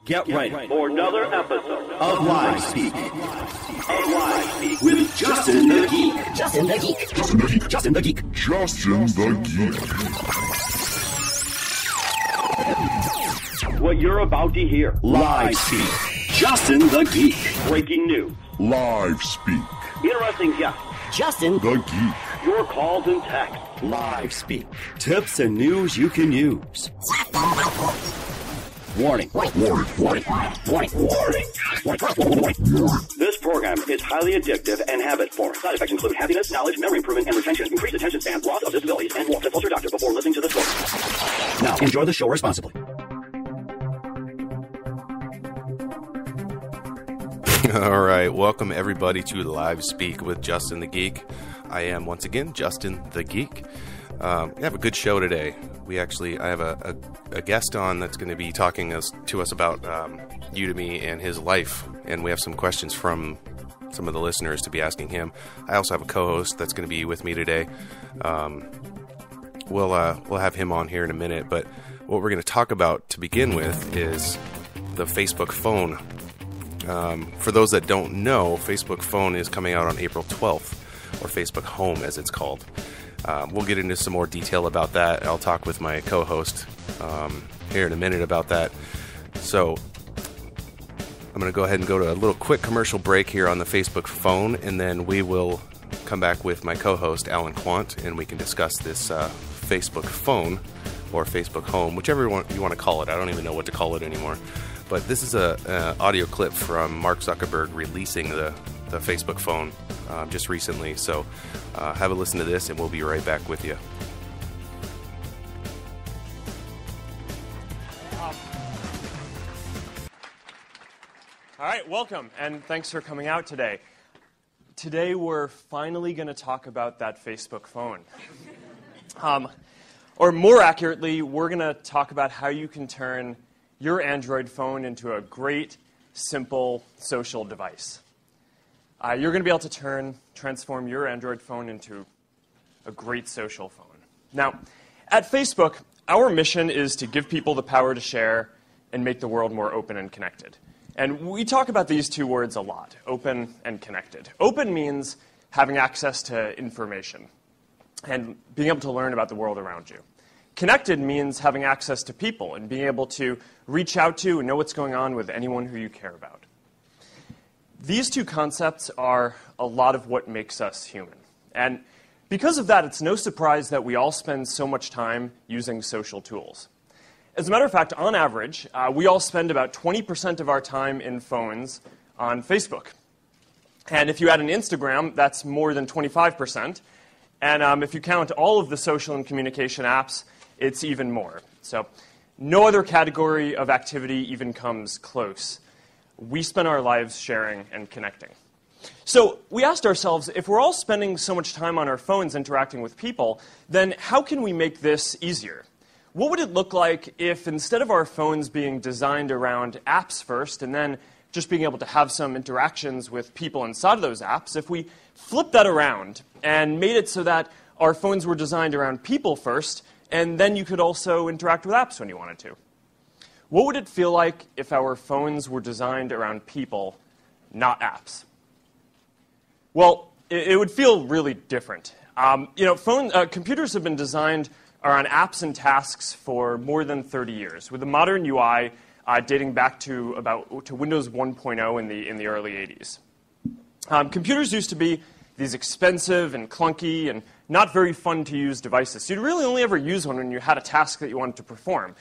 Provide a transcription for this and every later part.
Get ready for another episode of Live Speak. With Justin the Geek. Justin the Geek. Justin the Geek. Justin the Geek. Justin the Geek. What you're about to hear. Live Speak. Justin the Geek. Breaking news. Live Speak. Interesting guests. Justin the Geek. Your calls and texts. Live Speak. Tips and news you can use. Warning. Warning. This program is highly addictive and habit-forming. Side effects include happiness, knowledge, memory improvement, and retention, increased attention span, loss of disabilities, and more. Consult your doctor before listening to this program. Now, enjoy the show responsibly. All right, welcome everybody to Live Speak with Justin the Geek. I am, once again, Justin the Geek. We have a good show today. I have a guest on that's going to be talking to us about Udemy and his life, and we have some questions from some of the listeners to be asking him. I also have a co-host that's going to be with me today. We'll have him on here in a minute, but what we're going to talk about to begin with is the Facebook phone. For those that don't know, Facebook phone is coming out on April 12th, or Facebook Home as it's called. We'll get into some more detail about that. I'll talk with my co-host here in a minute about that. So I'm going to go ahead and go to a little quick commercial break here on the Facebook phone, and then we will come back with my co-host, Alan Quant, and we can discuss this Facebook phone or Facebook Home, whichever one you want to call it. I don't even know what to call it anymore. But this is an audio clip from Mark Zuckerberg releasing the Facebook phone just recently. So have a listen to this, and we'll be right back with you. All right, welcome, and thanks for coming out today. Today we're finally going to talk about that Facebook phone. Or more accurately, we're going to talk about how you can turn your Android phone into a great, simple social device. You're going to be able to transform your Android phone into a great social phone. Now, at Facebook, our mission is to give people the power to share and make the world more open and connected. And we talk about these two words a lot, open and connected. Open means having access to information and being able to learn about the world around you. Connected means having access to people and being able to reach out to and know what's going on with anyone who you care about. These two concepts are a lot of what makes us human. And because of that, it's no surprise that we all spend so much time using social tools. As a matter of fact, on average, we all spend about 20% of our time in phones on Facebook. And if you add an Instagram, that's more than 25%. And if you count all of the social and communication apps, it's even more. So no other category of activity even comes close. We spend our lives sharing and connecting. So we asked ourselves, if we're all spending so much time on our phones interacting with people, then how can we make this easier? What would it look like if instead of our phones being designed around apps first and then just being able to have some interactions with people inside of those apps, if we flipped that around and made it so that our phones were designed around people first, and then you could also interact with apps when you wanted to? What would it feel like if our phones were designed around people, not apps? Well, it would feel really different. Computers have been designed around apps and tasks for more than 30 years, with a modern UI dating back to Windows 1.0 in the early 80s. Computers used to be these expensive and clunky and not very fun to use devices. So you'd really only ever use one when you had a task that you wanted to perform.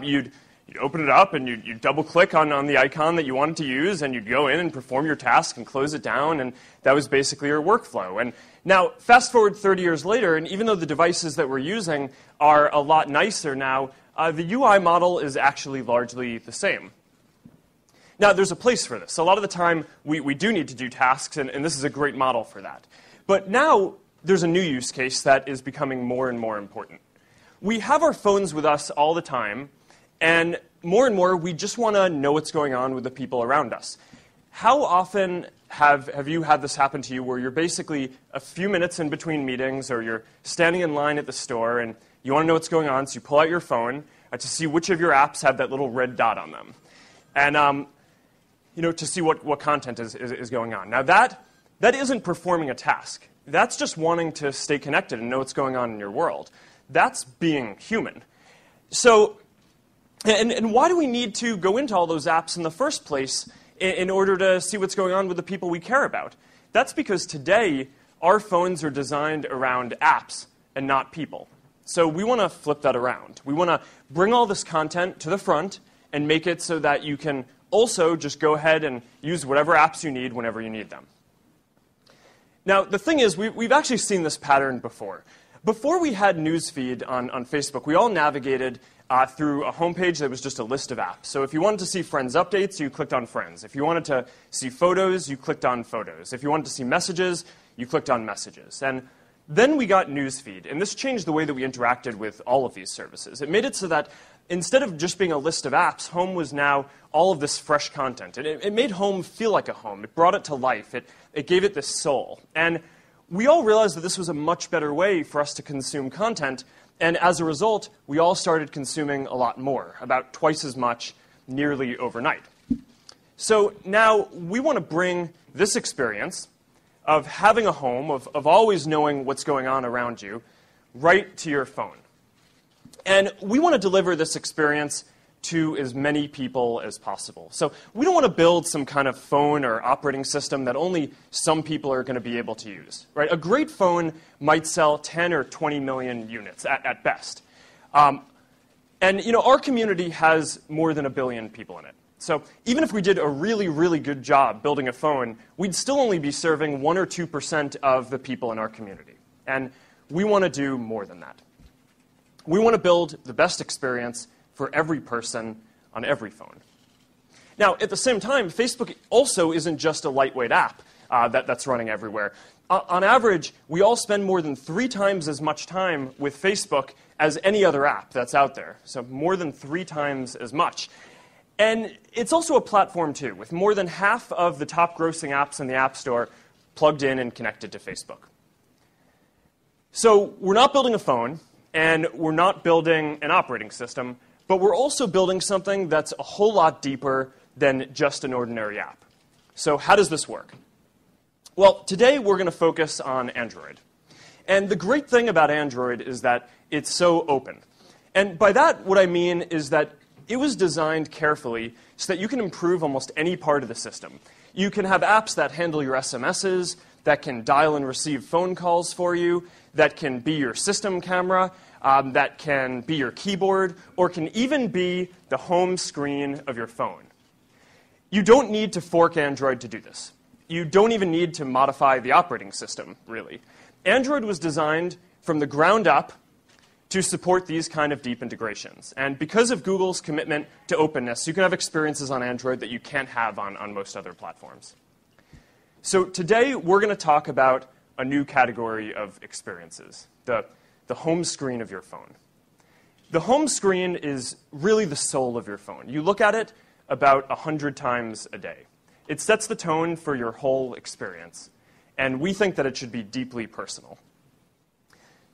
You'd open it up and you'd double click on the icon that you wanted to use, and you'd go in and perform your task and close it down, and that was basically your workflow. And now, fast forward 30 years later, and even though the devices that we're using are a lot nicer now, the UI model is actually largely the same. Now, there's a place for this. A lot of the time, we do need to do tasks, and this is a great model for that. But now, there's a new use case that is becoming more and more important. We have our phones with us all the time, and more, we just want to know what's going on with the people around us. How often have you had this happen to you where you're basically a few minutes in between meetings, or you're standing in line at the store, and you want to know what's going on, so you pull out your phone to see which of your apps have that little red dot on them. and to see what content is going on. Now that isn't performing a task. That's just wanting to stay connected and know what's going on in your world. That's being human. So, and why do we need to go into all those apps in the first place in order to see what's going on with the people we care about? That's because today, our phones are designed around apps and not people. So we want to flip that around. We want to bring all this content to the front and make it so that you can also just go ahead and use whatever apps you need whenever you need them. Now, the thing is, we've actually seen this pattern before. Before we had Newsfeed on Facebook, we all navigated through a homepage that was just a list of apps. So if you wanted to see Friends updates, you clicked on Friends. If you wanted to see photos, you clicked on Photos. If you wanted to see messages, you clicked on Messages. And then we got Newsfeed, and this changed the way that we interacted with all of these services. It made it so that instead of just being a list of apps, Home was now all of this fresh content. And it made Home feel like a home. It brought it to life. It gave it this soul. And we all realized that this was a much better way for us to consume content, and as a result, we all started consuming a lot more, about twice as much, nearly overnight. So now we want to bring this experience of having a home, of always knowing what's going on around you, right to your phone. And we want to deliver this experience to as many people as possible. So we don't want to build some kind of phone or operating system that only some people are going to be able to use. Right? A great phone might sell 10 or 20 million units at best. And our community has more than 1 billion people in it. So even if we did a really, really good job building a phone, we'd still only be serving 1 or 2% of the people in our community. And we want to do more than that. We want to build the best experience for every person on every phone. Now, at the same time, Facebook also isn't just a lightweight app that's running everywhere. On average, we all spend more than 3 times as much time with Facebook as any other app that's out there. So more than 3 times as much. And it's also a platform, too, with more than half of the top grossing apps in the App Store plugged in and connected to Facebook. So we're not building a phone, and we're not building an operating system, but we're also building something that's a whole lot deeper than just an ordinary app. So how does this work? Well, today we're going to focus on Android. And the great thing about Android is that it's so open. And by that, what I mean is that it was designed carefully so that you can improve almost any part of the system. You can have apps that handle your SMSs, that can dial and receive phone calls for you, that can be your system camera, that can be your keyboard, or can even be the home screen of your phone. You don't need to fork Android to do this. You don't even need to modify the operating system, really. Android was designed from the ground up to support these kind of deep integrations. And because of Google's commitment to openness, you can have experiences on Android that you can't have on most other platforms. So today, we're going to talk about a new category of experiences, the home screen of your phone. The home screen is really the soul of your phone. You look at it about 100 times a day. It sets the tone for your whole experience, and we think that it should be deeply personal.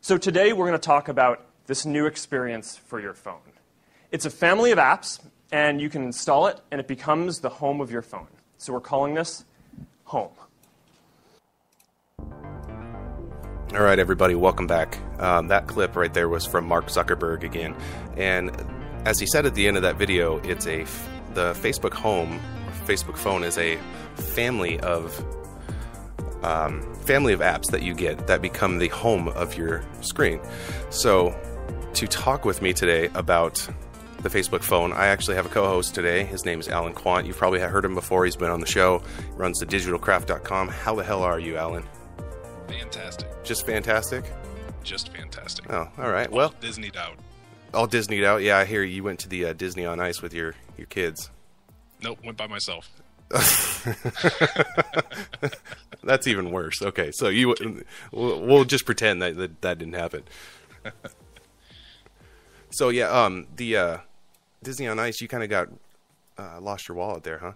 So today, we're going to talk about this new experience for your phone. It's a family of apps, and you can install it, and it becomes the home of your phone. So we're calling this Home. All right, everybody, welcome back. That clip right there was from Mark Zuckerberg again. And as he said at the end of that video, it's the Facebook Home, Facebook Phone is a family of apps that you get that become the home of your screen. So to talk with me today about the Facebook Phone, I actually have a co-host today. His name is Alan Quant. You've probably heard him before. He's been on the show. He runs the digitalcraft.com. How the hell are you, Alan? Fantastic. Just fantastic? Just fantastic. Oh, all right. Well, Disneyed out. All Disneyed out? Yeah, I hear you went to the Disney on Ice with your kids. Nope, went by myself. That's even worse. Okay, so we'll just pretend that didn't happen. So yeah, the Disney on Ice, you kind of got lost your wallet there, huh?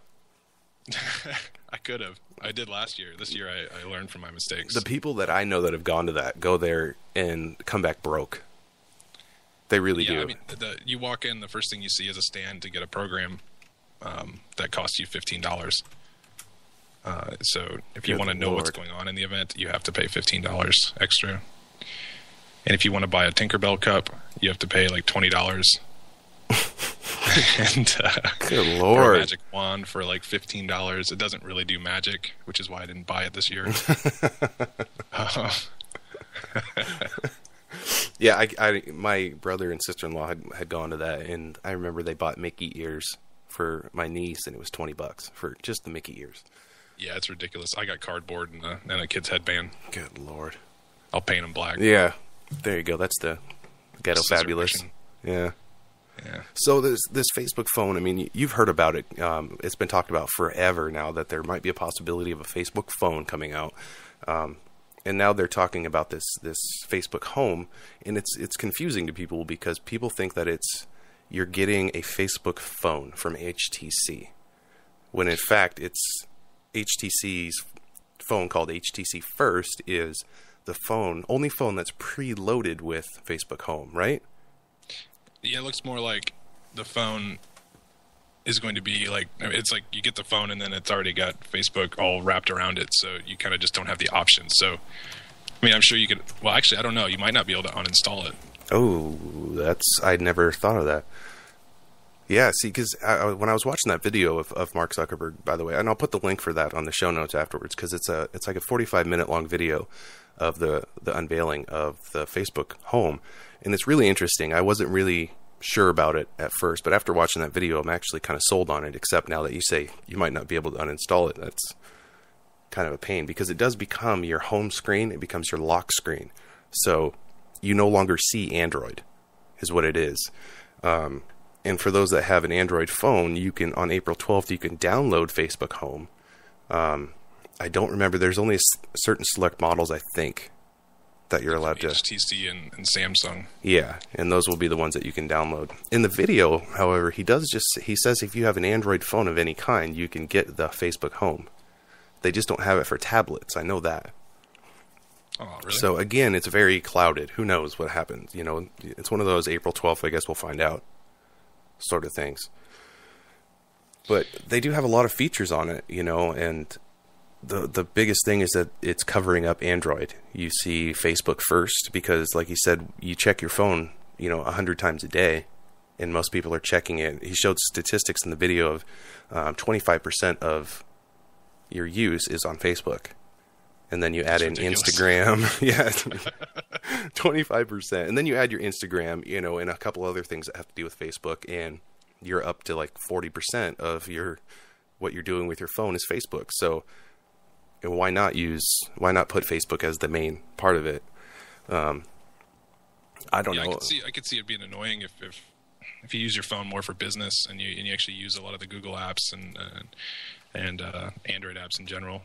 I could have. I did last year. This year I learned from my mistakes. The people that I know that have gone to that go there and come back broke. They really do. I mean, you walk in, the first thing you see is a stand to get a program, that costs you $15. So if you want to know what's going on in the event, you have to pay $15 extra. And if you want to buy a Tinkerbell cup, you have to pay like $20. And good for a Lord. magic wand for like $15. It doesn't really do magic, which is why I didn't buy it this year. Yeah, my brother and sister-in-law had gone to that, and I remember they bought Mickey ears for my niece, and it was $20 for just the Mickey ears. Yeah, it's ridiculous. I got cardboard and a kid's headband. Good Lord. I'll paint them black. Yeah, there you go. That's the ghetto fabulous. Yeah. Yeah. So this Facebook phone, I mean, you've heard about it. It's been talked about forever now that there might be a possibility of a Facebook phone coming out. And now they're talking about this Facebook Home, and it's confusing to people because people think that you're getting a Facebook phone from HTC, when in fact it's HTC's phone called HTC First is the only phone that's preloaded with Facebook Home, right? Yeah, it looks more like the phone is going to be like, it's like you get the phone and then it's already got Facebook all wrapped around it, so you kind of just don't have the option. So, I mean, I'm sure you could, well, actually, I don't know. You might not be able to uninstall it. Oh, I'd never thought of that. Yeah, see, because when I was watching that video of Mark Zuckerberg, by the way, and I'll put the link for that on the show notes afterwards, because it's like a 45-minute long video of the unveiling of the Facebook Home, and it's really interesting. I wasn't really sure about it at first, but after watching that video, I'm actually kind of sold on it, except now that you say you might not be able to uninstall it, that's kind of a pain, because it does become your home screen, it becomes your lock screen, so you no longer see Android, is what it is. And for those that have an Android phone, you can, on April 12th, you can download Facebook Home. I don't remember, there's only certain select models, I think, that you're allowed to. HTC and Samsung. Yeah, and those will be the ones that you can download. In the video, however, he says if you have an Android phone of any kind, you can get the Facebook Home. They just don't have it for tablets, I know that. Oh, really? So again, it's very clouded. Who knows what happens? You know, it's one of those April 12th, I guess we'll find out sort of things. But they do have a lot of features on it, you know, and the biggest thing is that it's covering up Android. You see Facebook first because, like he said, you check your phone, 100 times a day, and most people are checking it. He showed statistics in the video of 25% of your use is on Facebook. And then you add in Instagram. Yeah, 25%. And then you add your Instagram, and a couple other things that have to do with Facebook, and you're up to like 40% of what you're doing with your phone is Facebook. So why not put Facebook as the main part of it? I don't know. I could see it being annoying if you use your phone more for business and you actually use a lot of the Google apps and Android apps in general.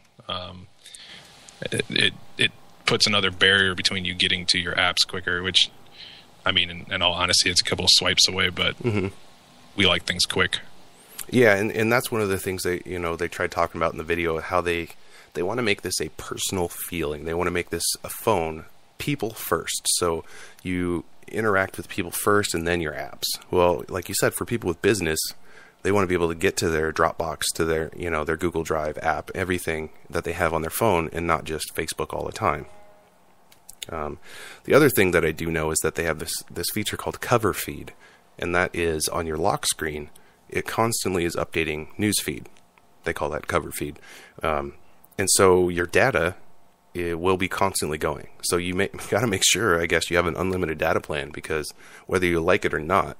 It puts another barrier between you getting to your apps quicker, which, I mean, in all honesty, it's a couple of swipes away, but we like things quick. Yeah, and that's one of the things they tried talking about in the video, how they want to make this a personal feeling. They want to make this a phone people first. So you interact with people first and then your apps. Well, like you said, for people with business, they want to be able to get to their Dropbox, to their, their Google Drive app, everything that they have on their phone, and not just Facebook all the time. The other thing that I do know is that they have this feature called Cover Feed, and that is on your lock screen. It constantly is updating newsfeed. They call that Cover Feed. And so your data, it will be constantly going. So you got to make sure, I guess, you have an unlimited data plan, because whether you like it or not,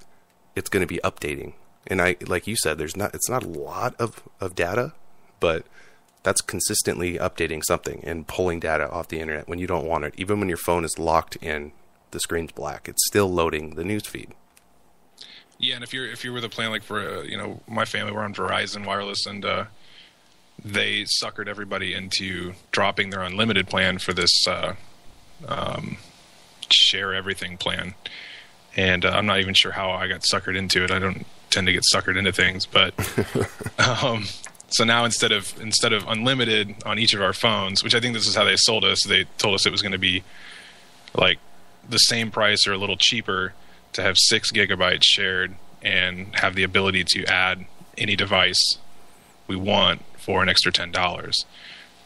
it's going to be updating. And like you said, it's not a lot of data, but that's consistently updating something and pulling data off the internet when you don't want it. Even when your phone is locked and the screen's black, it's still loading the news feed. Yeah, and if you're with a plan like for my family, we're on Verizon Wireless, and they suckered everybody into dropping their unlimited plan for this share everything plan. And I'm not even sure how I got suckered into it. I don't tend to get suckered into things, but so now instead of unlimited on each of our phones, which I think this is how they sold us, they told us it was going to be like the same price or a little cheaper to have 6 gigabytes shared and have the ability to add any device we want for an extra $10.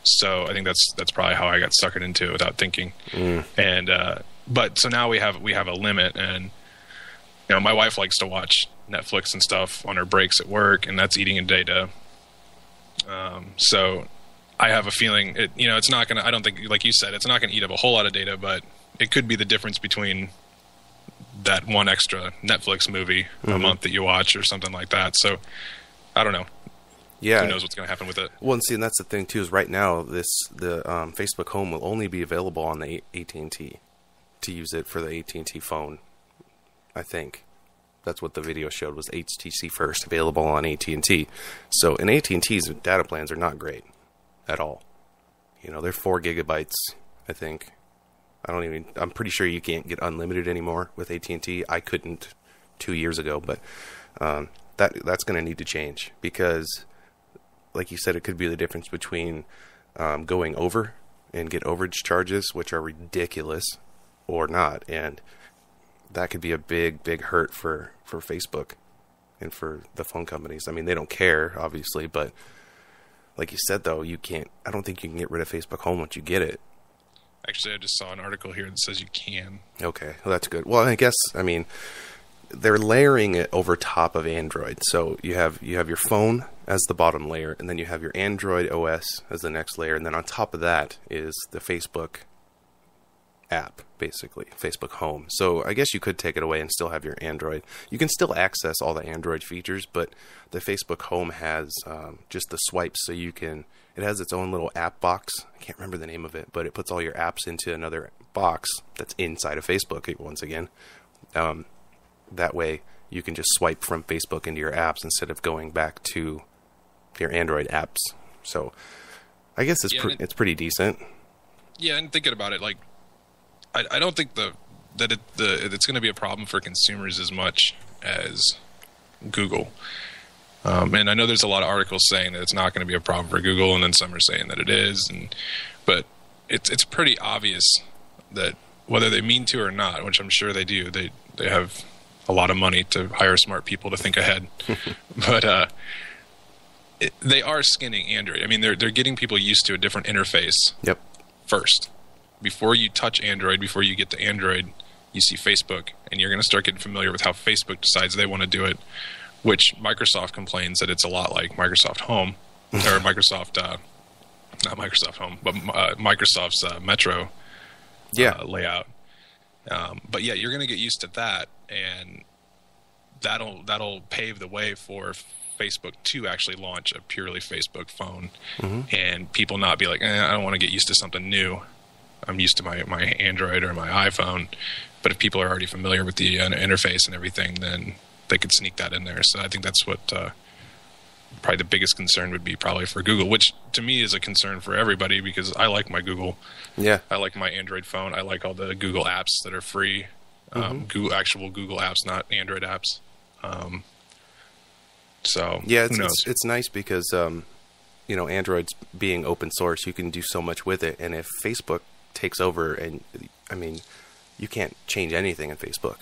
So I think that's probably how I got suckered into it without thinking. And but so now we have a limit, and my wife likes to watch Netflix and stuff on her breaks at work, and that's eating into data. So I have a feeling it's not gonna. I don't think, like you said, it's not gonna eat up a whole lot of data, but it could be the difference between that one extra Netflix movie a month that you watch or something like that. So I don't know. Yeah, who knows what's going to happen with it? Well, and see, and that's the thing too. Is right now the Facebook Home will only be available on the AT&T to use it for the AT&T phone. I think that's what the video showed, was HTC first available on AT&T. So, and AT&T's data plans are not great at all. They're 4 gigabytes. I think. I'm pretty sure you can't get unlimited anymore with AT&T. I couldn't 2 years ago, but that's going to need to change, because, like you said, it could be the difference between going over and get overage charges, which are ridiculous, or not. And that could be a big hurt for Facebook and for the phone companies. I mean, they don't care, obviously, but like you said, though, I don't think you can get rid of Facebook Home once you get it. Actually, I just saw an article here that says you can. Okay, well, that's good. Well, I guess, they're layering it over top of Android. So you have your phone as the bottom layer, and then you have your Android OS as the next layer, and then on top of that is the Facebook app, basically, Facebook Home. So I guess you could take it away and still have your Android. You can still access all the Android features, but the Facebook Home has just the swipes, so it has its own little app box. I can't remember the name of it, but it puts all your apps into another box that's inside of Facebook, once again. That way you can just swipe from Facebook into your apps instead of going back to your Android apps. So I guess it's pretty decent. Yeah, and thinking about it, like, I don't think it's going to be a problem for consumers as much as Google. And I know there's a lot of articles saying that it's not going to be a problem for Google, and then some are saying that it is. But it's pretty obvious that whether they mean to or not, which I'm sure they do, they have a lot of money to hire smart people to think ahead. But they are skinning Android. I mean, they're getting people used to a different interface. Yep. First. Before you touch Android, before you get to Android, you see Facebook, and you're going to start getting familiar with how Facebook decides they want to do it, which Microsoft complains that it's a lot like Microsoft Home, or Microsoft, not Microsoft Home, but Microsoft's Metro layout. But yeah, you're going to get used to that, and that'll pave the way for Facebook to actually launch a purely Facebook phone, and people not be like, I don't want to get used to something new. I'm used to my Android or my iPhone. But if people are already familiar with the interface and everything, then they could sneak that in there. So I think that's what probably the biggest concern would be, probably for Google, which to me is a concern for everybody, because I like my Google. Yeah. I like my Android phone. I like all the Google apps that are free. Actual Google apps, not Android apps. So yeah, it's nice because Android's being open source, you can do so much with it. And if Facebook takes over, and you can't change anything in Facebook.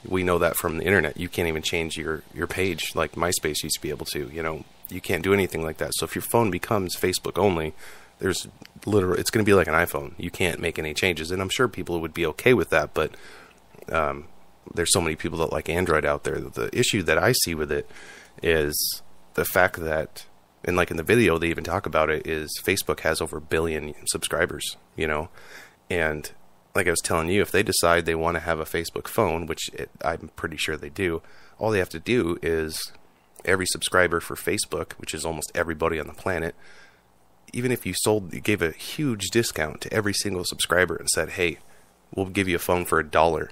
We know that from the internet. You can't even change your page like MySpace used to be able to. You can't do anything like that. So if your phone becomes Facebook only, it's going to be like an iPhone. You can't make any changes, and I'm sure people would be okay with that. But there's so many people that like Android out there. The issue that I see with it is the fact that, and like in the video they even talk about it, is Facebook has over 1 billion subscribers, and like I was telling you, if they decide they want to have a Facebook phone, which I'm pretty sure they do, all they have to do is every subscriber for Facebook, which is almost everybody on the planet, even if you gave a huge discount to every single subscriber and said, hey, we'll give you a phone for $1,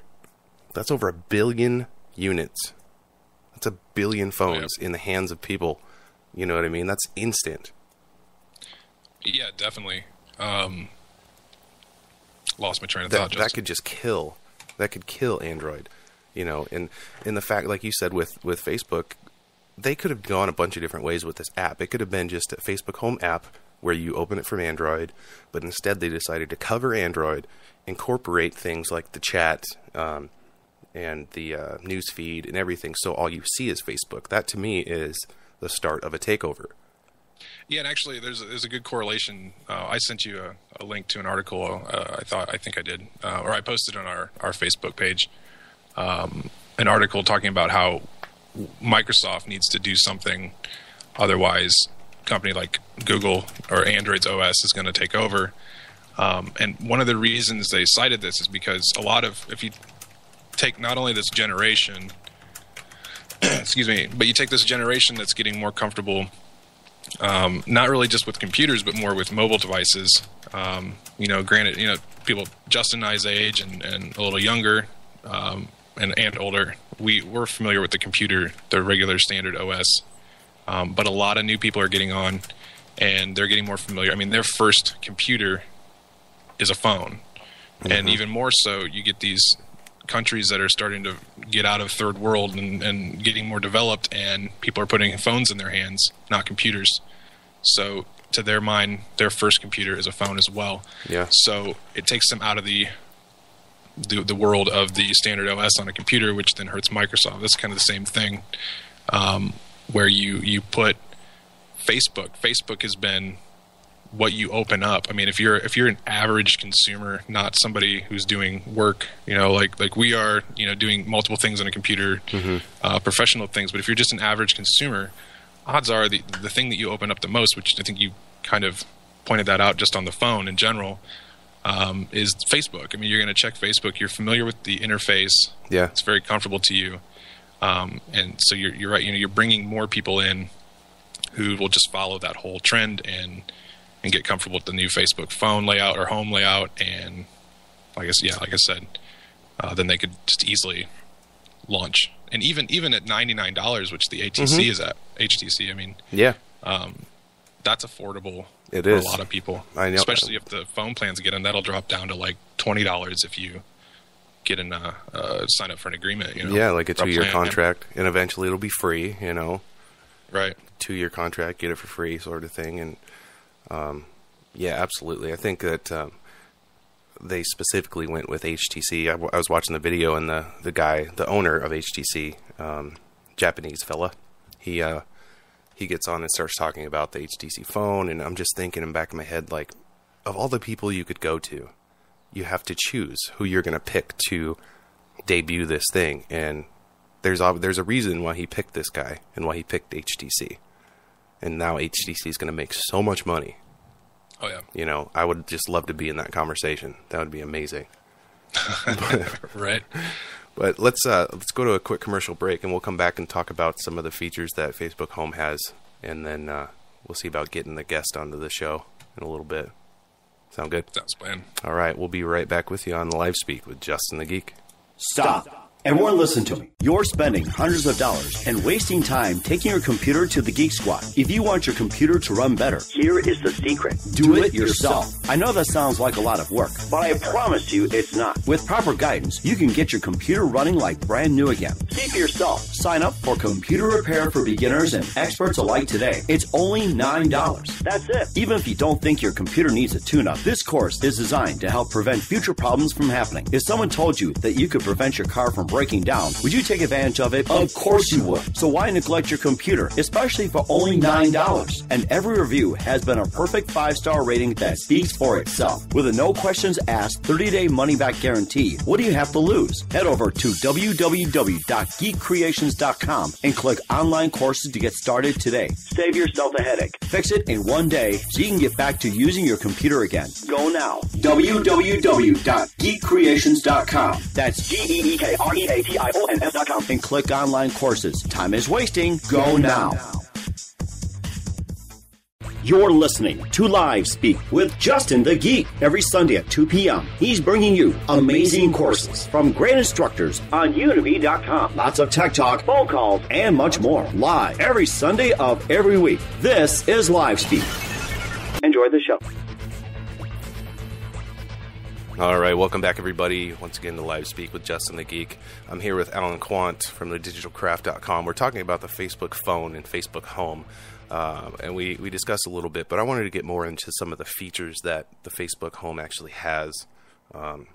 that's over 1 billion units. That's 1 billion phones in the hands of people. You know what I mean? That's instant. Yeah, definitely. Lost my train of thought. That could just kill. That could kill Android. And the fact, like you said, with Facebook, they could have gone a bunch of different ways with this app. It could have been just a Facebook Home app where you open it from Android, but instead they decided to cover Android, incorporate things like the chat and the news feed and everything, so all you see is Facebook. That to me is the start of a takeover. Yeah, and actually, there's a good correlation. I sent you a link to an article. I think I did, or I posted on our Facebook page, an article talking about how Microsoft needs to do something, otherwise, a company like Google or Android's OS is going to take over. And one of the reasons they cited this is because if you take not only this generation, excuse me, but you take this generation that's getting more comfortable. Not really just with computers, but more with mobile devices. Granted, people Justin and I's age and a little younger, and older, we're familiar with the computer, the regular standard OS. But a lot of new people are getting on, and they're getting more familiar. I mean, their first computer is a phone. Mm-hmm. And even more so, you get these countries that are starting to get out of third world and getting more developed, and people are putting phones in their hands, not computers. So to their mind, their first computer is a phone as well. Yeah. So it takes them out of the world of the standard OS on a computer, which then hurts Microsoft. That's kind of the same thing, where you put Facebook. Facebook has been what you open up. I mean, if you're an average consumer, not somebody who's doing work, like we are, doing multiple things on a computer, professional things. But if you're just an average consumer, odds are the thing that you open up the most, which I think you kind of pointed that out just on the phone in general, is Facebook. I mean, you're going to check Facebook. You're familiar with the interface. Yeah, it's very comfortable to you, and so you're right. You're bringing more people in who will just follow that whole trend and get comfortable with the new Facebook phone layout or home layout. And like I said, then they could just easily launch. And even at $99, which the HTC is at, HTC, I mean, yeah, that's affordable it for is. a lot of people. I know. Especially if the phone plans get in, that'll drop down to like $20 if you get in sign up for an agreement. Yeah, like a 2-year contract, and eventually it'll be free. Right. 2-year contract, get it for free, sort of thing. And yeah, absolutely. I think that they specifically went with HTC. I was watching the video, and the guy, the owner of HTC, Japanese fella, he gets on and starts talking about the HTC phone, and I'm just thinking in the back of my head, like, of all the people you could go to, you have to choose who you're going to pick to debut this thing. And there's a reason why he picked this guy and why he picked HTC. And now HTC is going to make so much money. Oh, yeah. I would just love to be in that conversation. That would be amazing. Right. But let's go to a quick commercial break, and we'll come back and talk about some of the features that Facebook Home has, and then we'll see about getting the guest onto the show in a little bit. Sound good? Sounds planned. All right, we'll be right back with you on Live Speak with Justin the Geek. Stop. Everyone listen to me. You're spending hundreds of dollars and wasting time taking your computer to the Geek Squad. If you want your computer to run better, here is the secret. Do it yourself. I know that sounds like a lot of work, but I promise you it's not. With proper guidance, you can get your computer running like brand new again. See for yourself. Sign up for computer repair for beginners and experts alike today. It's only $9. That's it. Even if you don't think your computer needs a tune-up, this course is designed to help prevent future problems from happening. If someone told you that you could prevent your car from breaking down, would you take advantage of it? Of course you would. So why neglect your computer, especially for only $9? And every review has been a perfect 5-star rating that speaks for itself. With a no questions asked 30-day money-back guarantee, what do you have to lose? Head over to www.geekcreations.com and click online courses to get started today. Save yourself a headache. Fix it in one day so you can get back to using your computer again. Go now. www.geekcreations.com. That's GEEKREATIONS.com and click online courses. Time is wasting. Go now. You're listening to Live Speak with Justin the Geek. Every Sunday at 2 p.m., he's bringing you amazing courses from great instructors on Udemy.com. Lots of tech talk, phone calls, and much more. Live every Sunday of every week. This is Live Speak. Enjoy the show. All right, welcome back, everybody. Once again to Live Speak with Justin the Geek. I'm here with Alan Quant from thedigitalcraft.com. We're talking about the Facebook phone and Facebook Home, and we discussed a little bit, but I wanted to get more into some of the features that the Facebook Home actually has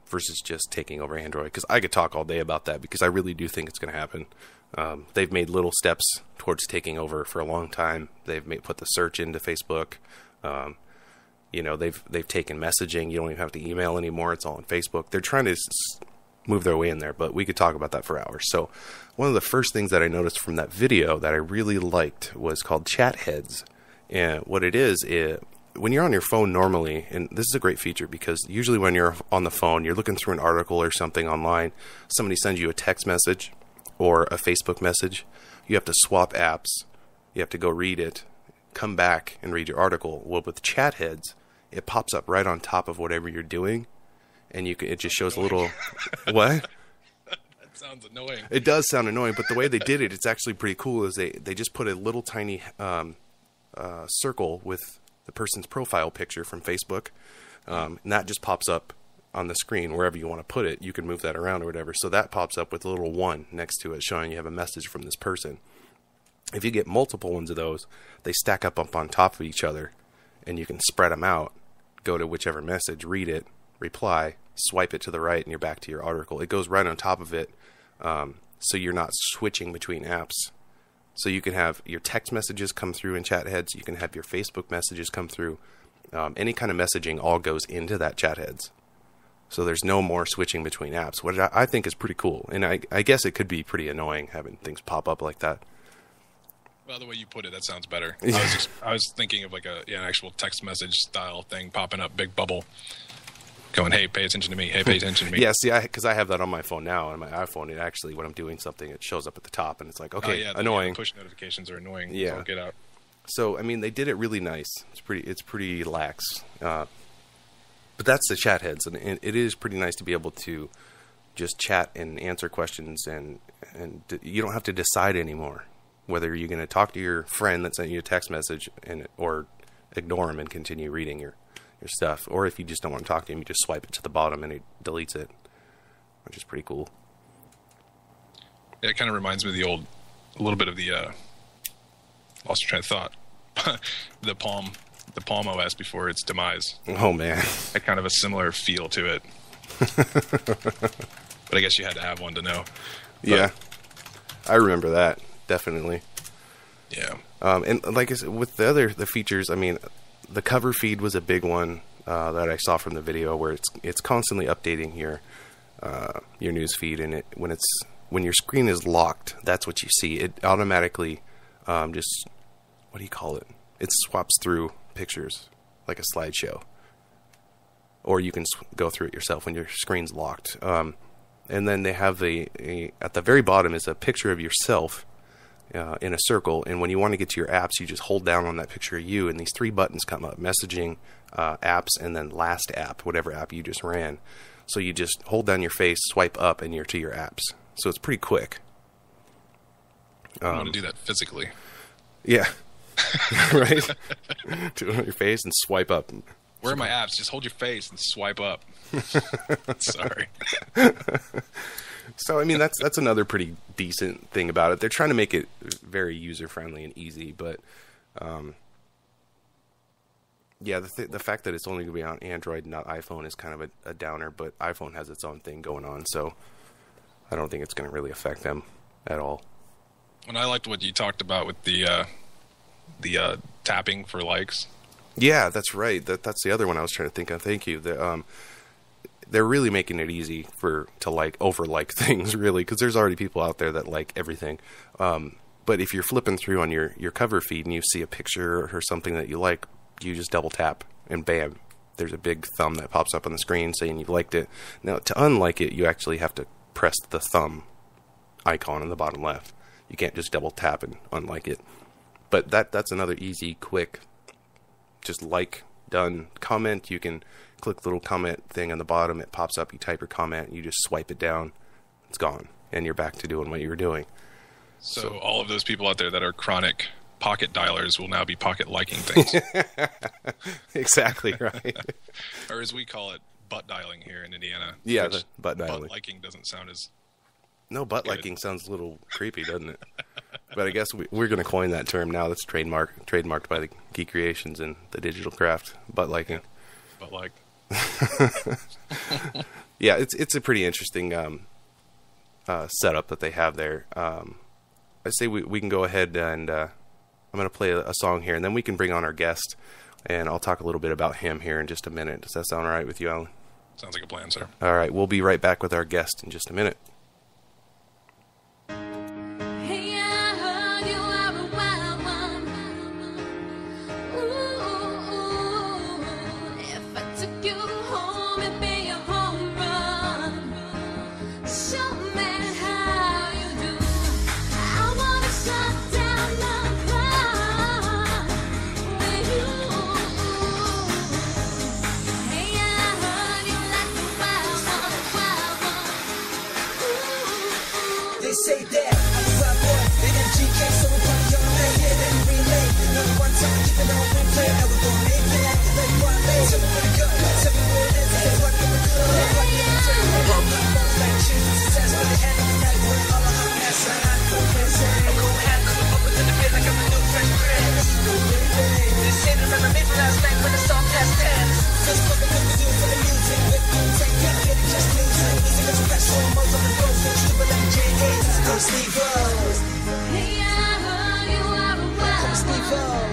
versus just taking over Android, because I could talk all day about that, because I really do think it's going to happen. They've made little steps towards taking over for a long time. They've put the search into Facebook. They've taken messaging. You don't even have to email anymore. It's all on Facebook. They're trying to move their way in there, but we could talk about that for hours. So one of the first things that I noticed from that video that I really liked was called chat heads. And what it is when you're on your phone normally, and this is a great feature because usually when you're on the phone, you're looking through an article or something online, somebody sends you a text message or a Facebook message. You have to swap apps. You have to go read it, come back and read your article. Well, with chat heads, it pops up right on top of whatever you're doing. And it just shows a little, what? That sounds annoying. It does sound annoying, but the way they did it, it's actually pretty cool. Is they just put a little tiny circle with the person's profile picture from Facebook, and that just pops up on the screen wherever you want to put it. You can move that around or whatever. So that pops up with a little 1 next to it, showing you have a message from this person. If you get multiple ones of those, they stack up on top of each other, and you can spread them out. Go to whichever message, read it, reply, swipe it to the right, and you're back to your article. It goes right on top of it, so you're not switching between apps. So you can have your text messages come through in chat heads. You can have your Facebook messages come through. Any kind of messaging all goes into that chat heads. So there's no more switching between apps, which I think is pretty cool. And I guess it could be pretty annoying having things pop up like that. Well, the way you put it, that sounds better. I was thinking of like an actual text message style thing popping up, big bubble, going, "Hey, pay attention to me. Hey, pay attention to me." Yeah, see, because I have that on my phone now. On my iPhone, it actually, when I'm doing something, it shows up at the top, and it's like, okay, annoying. The push notifications are annoying. Yeah, so get out. So I mean, they did it really nice. It's pretty lax. But that's the chat heads, and it is pretty nice to be able to just chat and answer questions, and you don't have to decide anymore whether you're going to talk to your friend that sent you a text message or ignore him and continue reading your stuff, or if you just don't want to talk to him, you just swipe it to the bottom and it deletes it, which is pretty cool. Yeah, it kind of reminds me of a little bit of the lost your train of thought, the Palm OS before its demise. Oh man, had kind of a similar feel to it. But I guess you had to have one to know. Yeah, I remember that. Definitely. Yeah. And like I said, with the features, I mean, the cover feed was a big one that I saw from the video, where it's constantly updating your news feed, and when your screen is locked, that's what you see. It automatically just, what do you call it? It swaps through pictures like a slideshow, or you can go through it yourself when your screen's locked. And then they have at the very bottom is a picture of yourself in a circle, and when you want to get to your apps, you just hold down on that picture of you, and these 3 buttons come up: messaging, apps, and then last app, whatever app you just ran. So you just hold down your face, swipe up, and you're to your apps. So it's pretty quick. I want to do that physically. Yeah. Right? Do it on your face and swipe up. Where are my apps? Just hold your face and swipe up. Sorry. So, I mean, that's another pretty decent thing about it. They're trying to make it very user-friendly and easy, but, yeah, the fact that it's only going to be on Android and not iPhone is kind of a downer, but iPhone has its own thing going on, so I don't think it's going to really affect them at all. And I liked what you talked about with the tapping for likes. Yeah, that's right. That's the other one I was trying to think of. Thank you. They're really making it easy to over-like things, really, because there's already people out there that like everything. But if you're flipping through on your cover feed and you see a picture or something that you like, you just double tap and bam, there's a big thumb that pops up on the screen saying you've liked it. Now, to unlike it, you actually have to press the thumb icon in the bottom left. You can't just double tap and unlike it. But that's another easy, quick, just like, done. Comment, you can click the little comment thing on the bottom, it pops up, you type your comment, you just swipe it down, it's gone, and you're back to doing what you were doing. So all of those people out there that are chronic pocket dialers will now be pocket liking things. Exactly right. Or as we call it, butt dialing here in Indiana. Yeah, the butt dialing. Butt liking doesn't sound as No, butt liking sounds a little creepy, doesn't it? But I guess we're going to coin that term now. That's trademarked by the Geek Creations and the Digital Craft. Butt liking. Butt like. Yeah, it's a pretty interesting setup that they have there. I say we can go ahead and I'm going to play a song here, and then we can bring on our guest, and I'll talk a little bit about him here in just a minute. Does that sound all right with you, Alan? Sounds like a plan, sir. All right, we'll be right back with our guest in just a minute. Hey, I heard you are a wild one. Ooh, if I took you home, it'd be a home run. Show me how you do. I wanna shut down the clock with you. Hey, I heard you like the wild one, wild one. Ooh. They say that I'm a wild boy, and MGK, so we're party all night, yeah, then relay. Another one time, keep it on replay, and we're gonna make it like one day. Tell me where to go, tell me where it is, and what the club, what the free. All the balls like cheese, success, by the end of the night, we're all on our ass, and I'm going crazy. I'm going half, come up with the bed like I'm a new fresh prince. This ain't remember me from last night when the song past 10. Just what we do for the music, with you, take care, get it, just music. Music is special, most of the roads, so stupid like J.A. Come Steve-O. Hey, I heard you are a wild Come Steve-O. one.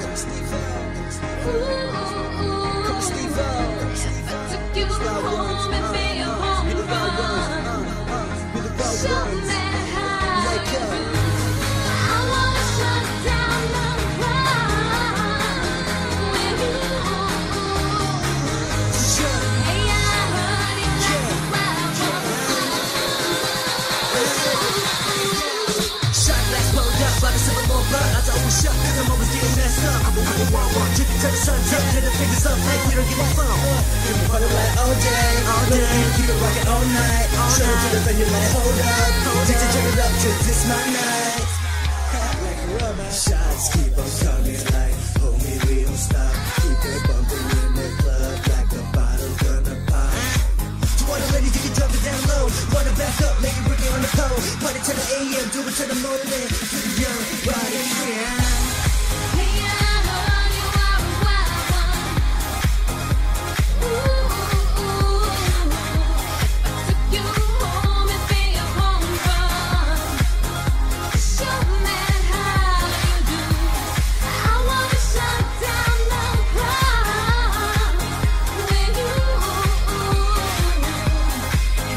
Come Steve-O. If I took you home, it'd be a home run. Show me how you do. I wanna shut down the clock with you. Hey, I heard you like a wild one. Shot glass pulled up, but I sip more blood. I always shut, cause I'm always getting messed up. I'm a one, drink it till the sun's up. Hit the fingers up, hey, we don't give a fuck. Give me party like all day, keep it rockin' all night. Straight to the venue like hold up. DJ turn it up, cause this my night. Like a rubber. Shots keep on coming like, homie, we don't stop. Keep it bumping in the club like a bottle gonna pop. You want a lady, you can drop it down low. Wanna back up, make it work on the pole. Party till the AM, do it till the morning. To the young, body free. Hey, I heard you are a wild one. Ooh, if I took you home, it'd be a home run. Show me how you do. I wanna shut down the clock with you.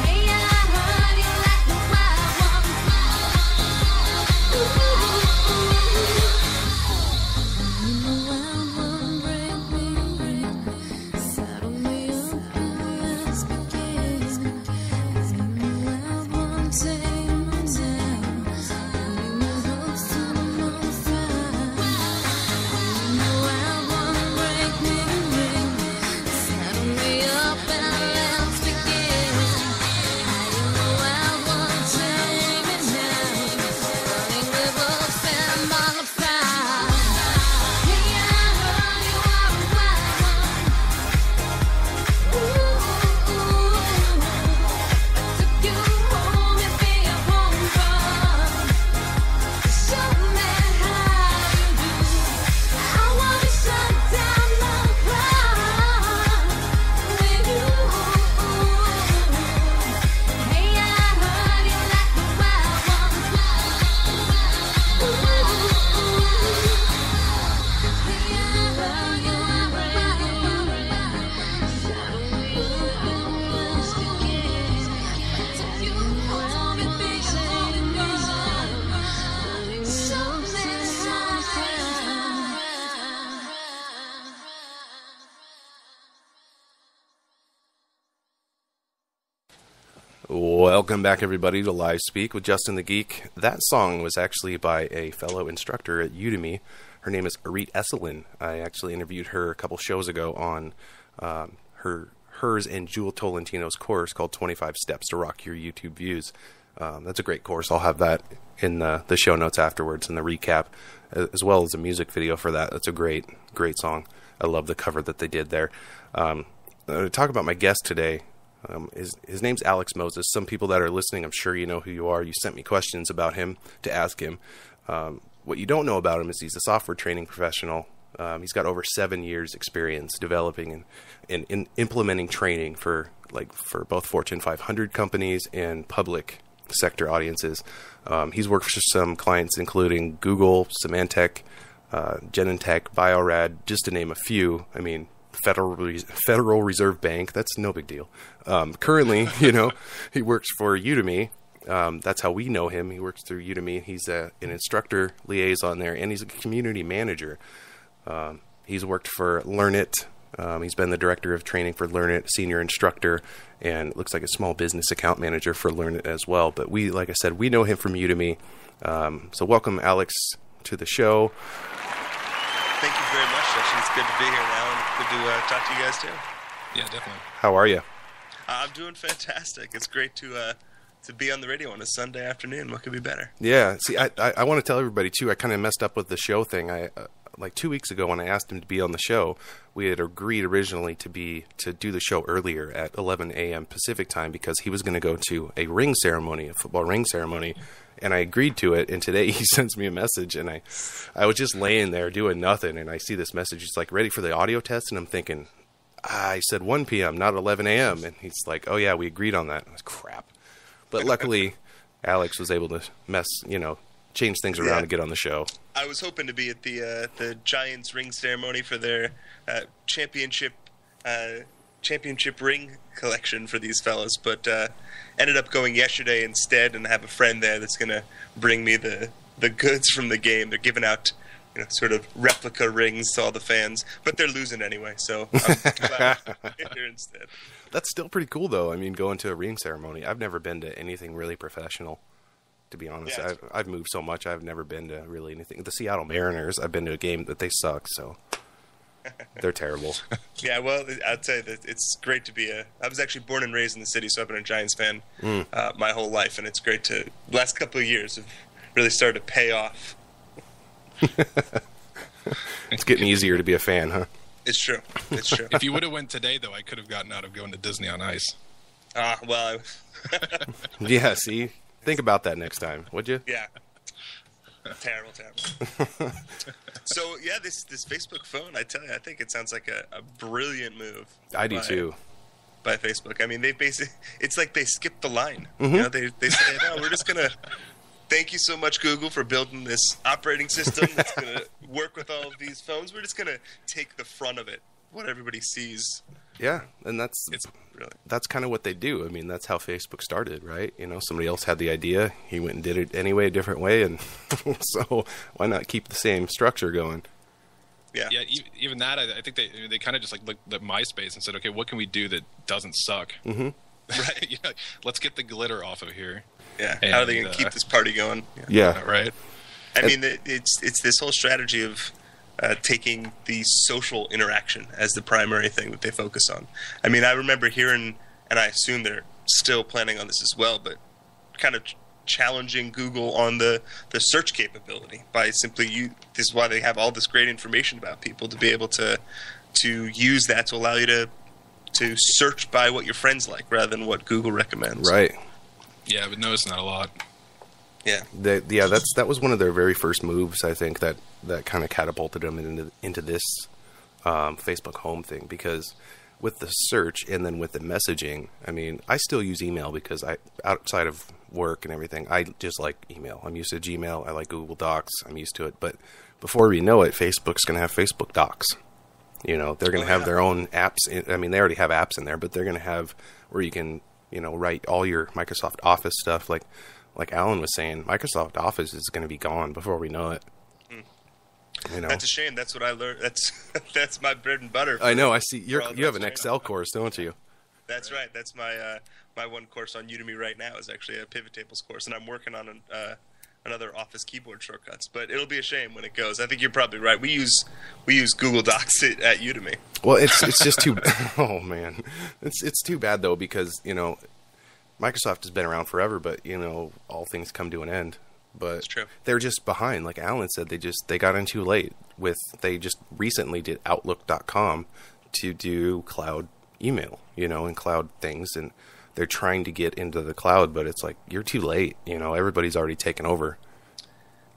Hey, I heard you like the wild one. Ooh. You know I won't break me. Saddle me up and let's begin. You know I won't take me down. Leave my hopes till I'm on fire. You know I won't break me. Saddle me up and let's begin. You know I won't take me down. Running with hopes and I'm on fire. Hey, I heard you are a wild one. Ooh, if I took you home, it'd be a home run. Show me how you do. I wanna shut down the clock with you. Hey, I heard you like the wild one. Welcome back, everybody, to Live Speak with Justin the Geek. That song was actually by a fellow instructor at Udemy. Her name is Arit Esselin. I actually interviewed her a couple shows ago on hers and Jewel Tolentino's course called 25 Steps to Rock Your YouTube Views. That's a great course. I'll have that in the show notes afterwards and the recap, as well as a music video for that. That's a great song. I love the cover that they did there. To talk about my guest today, his name's Alex Mozes. Some people that are listening, I'm sure you know who you are. You sent me questions about him to ask him. What you don't know about him is he's a software training professional. He's got over 7 years experience developing and implementing training for both Fortune 500 companies and public sector audiences. He's worked for some clients including Google, Symantec, Genentech, Biorad, just to name a few. I mean, Federal Reserve Bank, that's no big deal. Currently, he works for Udemy. That's how we know him. He works through Udemy. He's an instructor liaison there, and he's a community manager. He's worked for Learnit. He's been the director of training for Learnit, senior instructor, and it looks like a small business account manager for Learnit as well. But like I said, we know him from Udemy. So welcome, Alex, to the show. Thank you very much, Justin. It's good to be here now, and good to talk to you guys too. Yeah, definitely. How are you? I'm doing fantastic. It's great to be on the radio on a Sunday afternoon. What could be better? Yeah. See, I want to tell everybody too. I kind of messed up with the show thing. Like 2 weeks ago when I asked him to be on the show, we had agreed originally to do the show earlier at 11 a.m. Pacific time because he was going to go to a football ring ceremony, and I agreed to it. And today he sends me a message, and I was just laying there doing nothing, and I see this message. He's like, ready for the audio test? And I'm thinking, I said 1 p.m., not 11 a.m. And he's like, oh yeah, we agreed on that. I was crap. But luckily, Alex was able to change things around to get on the show. I was hoping to be at the Giants ring ceremony for their championship ring collection for these fellas, but ended up going yesterday instead, and I have a friend there that's going to bring me the goods from the game. They're giving out sort of replica rings to all the fans, but they're losing anyway, so I'm glad I'm here instead. That's still pretty cool, though. I mean, going to a ring ceremony. I've never been to anything really professional. To be honest, Yeah, I've moved so much. I've never been to really anything. The Seattle Mariners, I've been to a game that they suck, so they're terrible. Yeah, well, I'll tell you that it's great to be I was actually born and raised in the city, so I've been a Giants fan my whole life, and it's great to last couple of years have really started to pay off. It's getting easier to be a fan, huh? It's true. It's true. If you would have went today, though, I could have gotten out of going to Disney on Ice. Well, Yeah, see? Think about that next time, would you? yeah. Terrible. So, yeah, this Facebook phone, I tell you, I think it sounds like a brilliant move. I do, too. By Facebook. I mean, they basically, it's like they skipped the line. Mm-hmm. They say, no, we're just going to, thank you so much, Google, for building this operating system that's going to work with all of these phones. We're just going to take the front of it, what everybody sees. Yeah, and that's Really. kind of what they do. I mean, that's how Facebook started, right? Somebody else had the idea. He went and did it anyway, a different way, and so why not keep the same structure going? Yeah. Yeah, even that, I think they kind of just looked at MySpace and said, okay, what can we do that doesn't suck? Mm-hmm. Right? Let's get the glitter off of here. Yeah. And, How are they going to keep this party going? Yeah. Right? I mean, it's this whole strategy of taking the social interaction as the primary thing that they focus on. I mean, I remember hearing, and I assume they're still planning on this as well, but kind of challenging Google on the search capability by simply this is why they have all this great information about people, to be able to use that to allow you to search by what your friends like rather than what Google recommends. Right. Yeah, but noticing that a lot. Yeah. That was one of their very first moves, I think, that kind of catapulted them into this Facebook Home thing, because with the search and then with the messaging, I mean, I still use email because outside of work and everything, I just like email. I'm used to Gmail. I like Google Docs. I'm used to it. But before we know it, Facebook's going to have Facebook Docs. They're going to have their own apps. I mean, they already have apps in there, but they're going to have where you can, write all your Microsoft Office stuff. Like Alan was saying, Microsoft Office is going to be gone before we know it. That's a shame. That's what I learned. That's my bread and butter. I know. I see. You have an Excel course, don't you? That's right. That's my one course on Udemy right now is actually a pivot tables course, and I'm working on another Office keyboard shortcuts. But it'll be a shame when it goes. I think you're probably right. We use Google Docs at Udemy. Well, it's just too. Oh man, it's too bad though, because Microsoft has been around forever, but all things come to an end. But That's true. They're just behind. Like Alan said, they got in too late. They just recently did Outlook.com to do cloud email, and cloud things, and they're trying to get into the cloud, but it's like you're too late. Everybody's already taken over.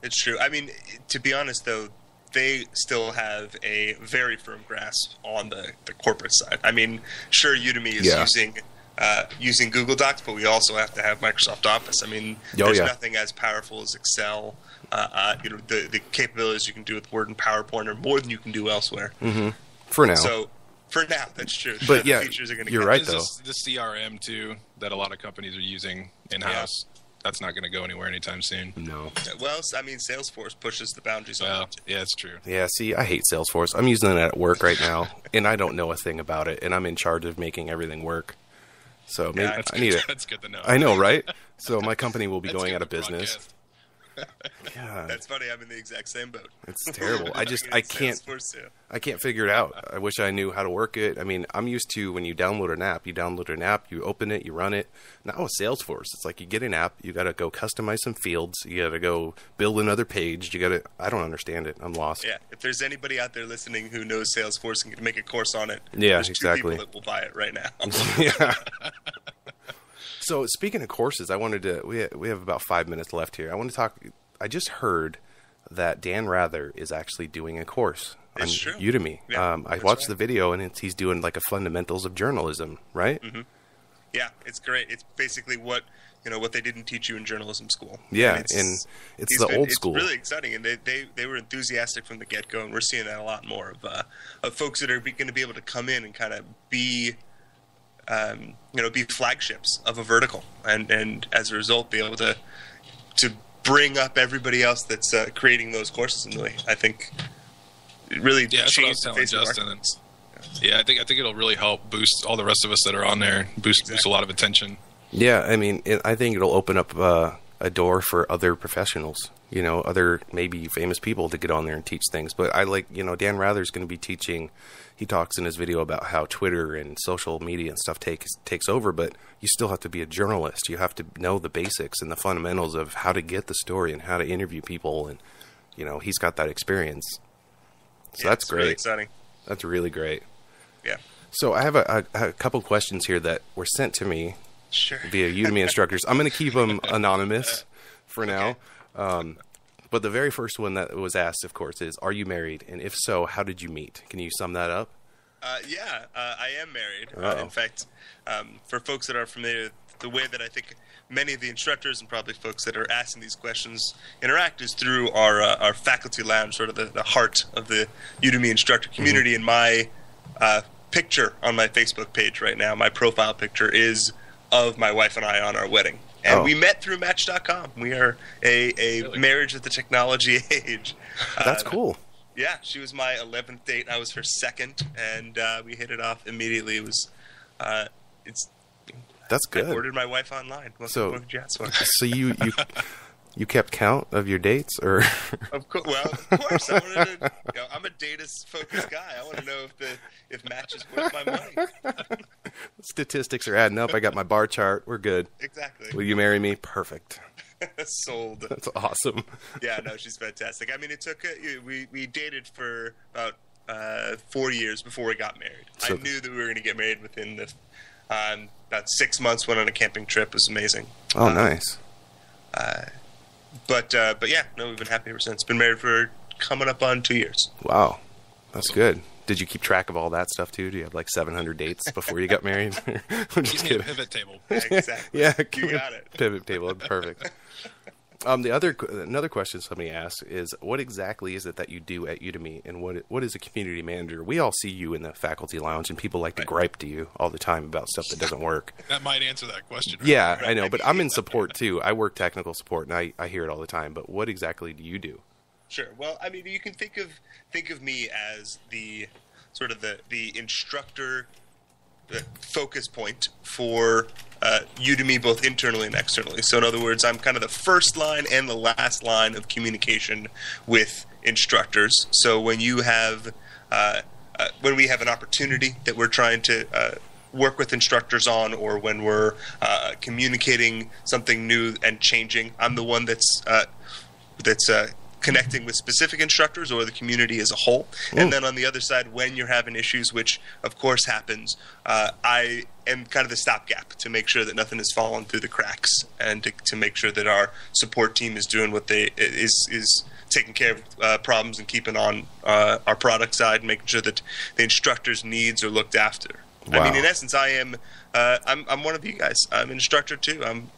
It's true. I mean, to be honest, though, they still have a very firm grasp on the corporate side. I mean, sure, Udemy is using using Google Docs, but we also have to have Microsoft Office. I mean, Oh, there's yeah. nothing as powerful as Excel. The capabilities you can do with Word and PowerPoint are more than you can do elsewhere. For now. So, for now, that's true. But The yeah, features are gonna you're come. right, There's though. the CRM too that a lot of companies are using in-house. That's not going to go anywhere anytime soon. No. Well, I mean, Salesforce pushes the boundaries on Well, that. yeah, it's true. Yeah, see, I hate Salesforce. I'm using it at work right now, and I don't know a thing about it, and I'm in charge of making everything work. So maybe That's I need it. That's good to know. I know, right? So my company will be That's going good out of to business. broadcast. Yeah, That's funny. I'm in the exact same boat. it's terrible. I Using can't. Salesforce, too. I can't figure it out. I wish I knew how to work it. I mean, I'm used to when you download an app, you open it, you run it. Now with Salesforce, it's like you get an app, you got to go customize some fields, you got to go build another page. I don't understand it. I'm lost. Yeah, if there's anybody out there listening who knows Salesforce and can make a course on it, Yeah, there's exactly. 2 people that will buy it right now. Yeah. So speaking of courses, I wanted to. We have about 5 minutes left here. I want to talk. I just heard that Dan Rather is actually doing a course on It's true. Udemy. Yeah, I that's watched right. the video, and he's doing like a fundamentals of journalism, right? Yeah, it's great. It's basically what they didn't teach you in journalism school. Yeah, And and it's he's the been- old school. It's really exciting, and they were enthusiastic from the get go, and we're seeing that a lot more of folks that are going to be able to come in and kind of be flagships of a vertical, and as a result, be able to bring up everybody else that's creating those courses. And really, I think it really Yeah, that's what I changed was the telling face of Justin. marketing. Yeah, I think it'll really help boost all the rest of us that are on there. Boost a lot of attention. Yeah, I mean, I think it'll open up a door for other professionals, other maybe famous people to get on there and teach things. But I like, Dan Rather's going to be teaching. He talks in his video about how Twitter and social media and stuff takes over, but you still have to be a journalist. You have to know the basics and the fundamentals of how to get the story and how to interview people. And, he's got that experience. So Yeah, that's it's great. really exciting. That's really great. Yeah, So I have a couple questions here that were sent to me sure. via Udemy instructors. I'm going to keep them anonymous for now. But the very first one that was asked, of course, is, are you married? And if so, how did you meet? Can you sum that up? I am married. Uh-oh. In fact, for folks that are familiar, the way that I think many of the instructors and probably folks that are asking these questions interact is through our faculty lounge, sort of the heart of the Udemy instructor community. And my picture on my Facebook page right now, my profile picture, is of my wife and I on our wedding. And we met through Match.com. We are a Really? marriage at the technology age. That's cool. Yeah, she was my 11th date. I was her second, and we hit it off immediately. It was, That's I good. ordered my wife online. What would you ask for? So you kept count of your dates, or Of course. Well, of course. I wanted to. I'm a data-focused guy. I want to know if Match is worth my money. statistics are adding up? I got my bar chart. We're good. Exactly. Will you marry me? Perfect. Sold. That's awesome. Yeah, no, she's fantastic. I mean, it took we dated for about 4 years before we got married. So- I knew that we were going to get married within the about 6 months. Went on a camping trip. It was amazing. Oh, nice. But yeah, no, we've been happy ever since. Been married for coming up on 2 years. Wow, that's good. Did you keep track of all that stuff too? Do you have like 700 dates before you got married? I'm just Use me a kidding. pivot table. Exactly. Yeah, You got it. Pivot table, perfect. Another question somebody asked is, what exactly is it that you do at Udemy, and what is a community manager? We all see you in the faculty lounge, and people like to gripe to you all the time about stuff that doesn't work. That might answer that question. Right? Yeah, I know, but I'm in support too. I work technical support, and I hear it all the time. But what exactly do you do? Sure. Well, I mean, you can think of me as the sort of the instructor, the focus point for Udemy, both internally and externally. So, in other words, I'm kind of the first line and the last line of communication with instructors. So, when you have when we have an opportunity that we're trying to work with instructors on, or when we're communicating something new and changing, I'm the one that's connecting with specific instructors or the community as a whole. And then on the other side, when you're having issues, which of course happens, I am kind of the stopgap to make sure that nothing has fallen through the cracks, and to make sure that our support team is doing what is taking care of problems and keeping on our product side, and making sure that the instructors' needs are looked after. I mean, Wow. in essence, I'm one of you guys. I'm an instructor too. I'm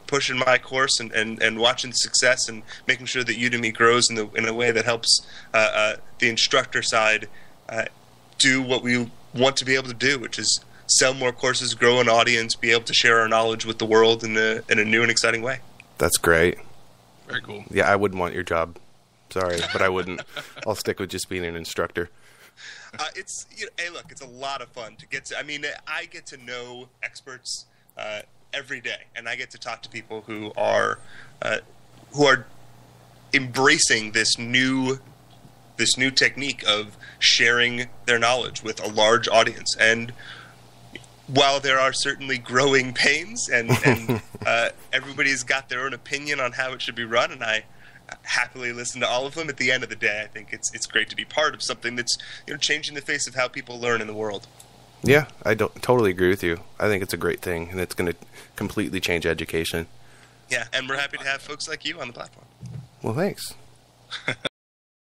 pushing my course and watching success and making sure that Udemy grows in a way that helps the instructor side do what we want to be able to do, which is sell more courses, grow an audience, be able to share our knowledge with the world in a new and exciting way. That's great. Very cool. Yeah, I wouldn't want your job. Sorry, but I wouldn't. I'll stick with just being an instructor. Hey, look, it's a lot of fun to get to. I mean, I get to know experts every day, and I get to talk to people who are embracing this new technique of sharing their knowledge with a large audience. And while there are certainly growing pains, and everybody's got their own opinion on how it should be run, and I happily listen to all of them. At the end of the day, I think it's great to be part of something that's changing the face of how people learn in the world. Yeah, I totally agree with you. I think it's a great thing, and it's going to completely change education. Yeah, and we're happy to have folks like you on the platform. Well, thanks.